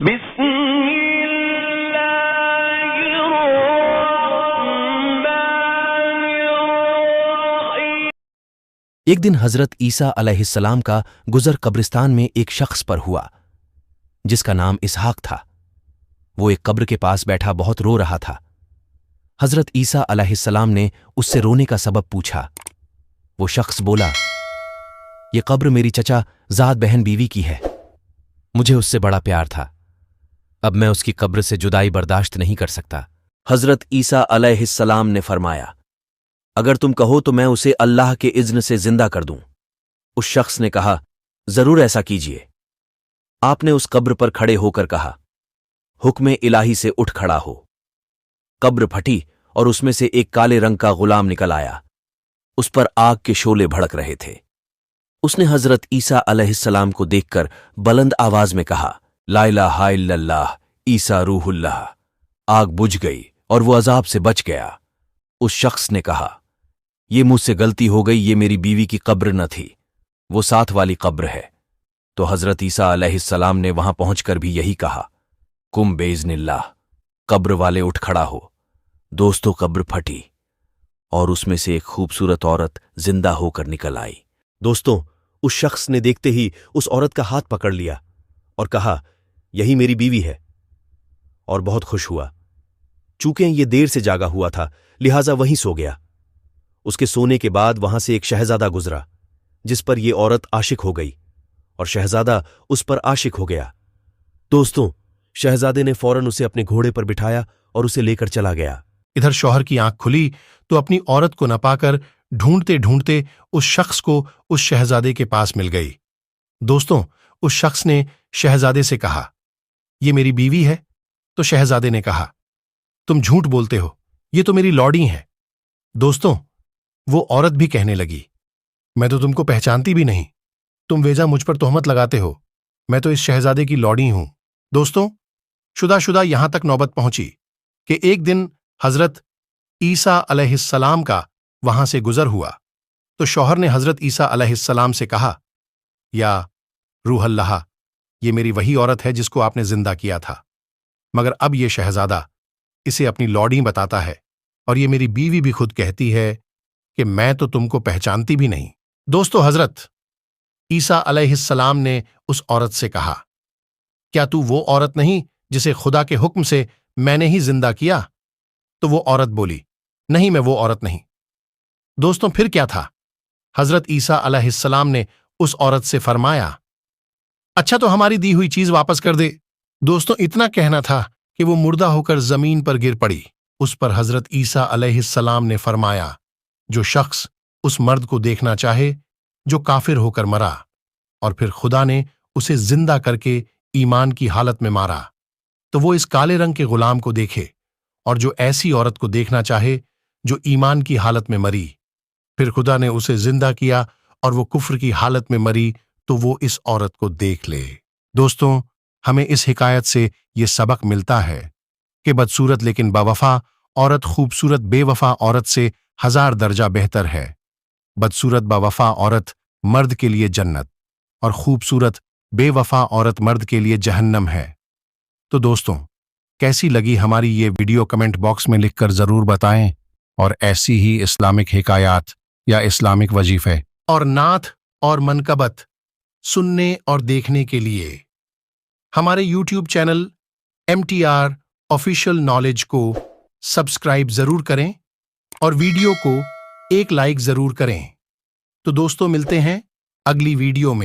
بسم اللہ الرحمن الرحیم۔ ایک دن حضرت عیسیٰ علیہ السلام کا گزر قبرستان میں ایک شخص پر ہوا جس کا نام اسحاق تھا۔ وہ ایک قبر کے پاس بیٹھا بہت رو رہا تھا۔ حضرت عیسیٰ علیہ السلام نے اس سے رونے کا سبب پوچھا۔ وہ شخص بولا، یہ قبر میری چچا زاد بہن بیوی کی ہے، مجھے اس سے بڑا پیار تھا، اب میں اس کی قبر سے جدائی برداشت نہیں کر سکتا۔ حضرت عیسیٰ علیہ السلام نے فرمایا، اگر تم کہو تو میں اسے اللہ کے اذن سے زندہ کر دوں۔ اس شخص نے کہا، ضرور ایسا کیجیے۔ آپ نے اس قبر پر کھڑے ہو کر کہا، حکم الہی سے اٹھ کھڑا ہو۔ قبر پھٹی اور اس میں سے ایک کالے رنگ کا غلام نکل آیا۔ اس پر آگ کے شعلے بھڑک رہے تھے۔ اس نے حضرت عیسیٰ علیہ السلام کو دیکھ کر بلند آواز میں کہا، لا الہ الا اللہ، عیسیٰ روح اللہ۔ آگ بجھ گئی اور وہ عذاب سے بچ گیا۔ اس شخص نے کہا، یہ مجھ سے غلطی ہو گئی، یہ میری بیوی کی قبر نہ تھی، وہ ساتھ والی قبر ہے۔ تو حضرت عیسیٰ علیہ السلام نے وہاں پہنچ کر بھی یہی کہا، کم باذن اللہ، قبر والے اٹھ کھڑا ہو۔ دوستو، قبر پھٹی اور اس میں سے ایک خوبصورت عورت زندہ ہو کر نکل آئی۔ دوستو، اس شخص نے دیکھتے ہی اس عورت کا ہاتھ پکڑ لیا اور کہا، یہی میری بیوی ہے، اور بہت خوش ہوا۔ چونکہ یہ دیر سے جاگا ہوا تھا لہٰذا وہیں سو گیا۔ اس کے سونے کے بعد وہاں سے ایک شہزادہ گزرا جس پر یہ عورت عاشق ہو گئی اور شہزادہ اس پر عاشق ہو گیا۔ دوستوں، شہزادے نے فوراً اسے اپنے گھوڑے پر بٹھایا اور اسے لے کر چلا گیا۔ ادھر شوہر کی آنکھ کھلی تو اپنی عورت کو نہ پا کر ڈھونڈتے ڈھونڈتے اس شخص کو اس شہزادے کے پاس مل گئی۔ دوستوں، اس شخص نے شہزادے سے کہا، یہ میری بیوی ہے؟ تو شہزادے نے کہا، تم جھوٹ بولتے ہو، یہ تو میری لوڈی ہے۔ دوستوں، وہ عورت بھی کہنے لگی، میں تو تم کو پہچانتی بھی نہیں، تم ویجا مجھ پر تہمت لگاتے ہو، میں تو اس شہزادے کی لوڈی ہوں۔ دوستوں، شدہ یہاں تک نوبت پہنچی کہ ایک دن حضرت عیسیٰ علیہ السلام کا وہاں سے گزر ہوا تو شوہر نے حضرت عیسیٰ علیہ السلام سے کہا، یا روح اللہ، یہ میری وہی عورت ہے جس کو آپ نے زندہ کیا تھا، مگر اب یہ شہزادہ اسے اپنی لوڈی بتاتا ہے اور یہ میری بیوی بھی خود کہتی ہے کہ میں تو تم کو پہچانتی بھی نہیں۔ دوستو، حضرت عیسیٰ علیہ السلام نے اس عورت سے کہا، کیا تو وہ عورت نہیں جسے خدا کے حکم سے میں نے ہی زندہ کیا؟ تو وہ عورت بولی، نہیں، میں وہ عورت نہیں۔ دوستوں، پھر کیا تھا؟ حضرت عیسیٰ علیہ السلام نے اس عورت سے فرمایا، اچھا تو ہماری دی ہوئی چیز واپس کر دے۔ دوستوں، اتنا کہنا تھا کہ وہ مردہ ہو کر زمین پر گر پڑی۔ اس پر حضرت عیسیٰ علیہ السلام نے فرمایا، جو شخص اس مرد کو دیکھنا چاہے جو کافر ہو کر مرا اور پھر خدا نے اسے زندہ کر کے ایمان کی حالت میں مارا، تو وہ اس کالے رنگ کے غلام کو دیکھے، اور جو ایسی عورت کو دیکھنا چاہے جو ایمان کی حالت میں مری پھر خدا نے اسے زندہ کیا اور وہ کفر کی حالت میں مری، تو وہ اس عورت کو دیکھ لے۔ دوستوں، ہمیں اس حکایت سے یہ سبق ملتا ہے کہ بدصورت لیکن باوفا عورت خوبصورت بے وفا عورت سے 1000 درجہ بہتر ہے۔ بدصورت باوفا عورت مرد کے لیے جنت اور خوبصورت بے وفا عورت مرد کے لیے جہنم ہے۔ تو دوستوں، کیسی لگی ہماری یہ ویڈیو کمنٹ باکس میں لکھ کر ضرور بتائیں، اور ایسی ہی اسلامک حکایات یا اسلامک وظیفے اور نعت اور منقبت سننے اور دیکھنے کے لیے ہمارے YouTube channel MTR official knowledge کو سبسکرائب ضرور کریں اور ویڈیو کو ایک لائک ضرور کریں۔ تو دوستوں، ملتے ہیں اگلی ویڈیو میں۔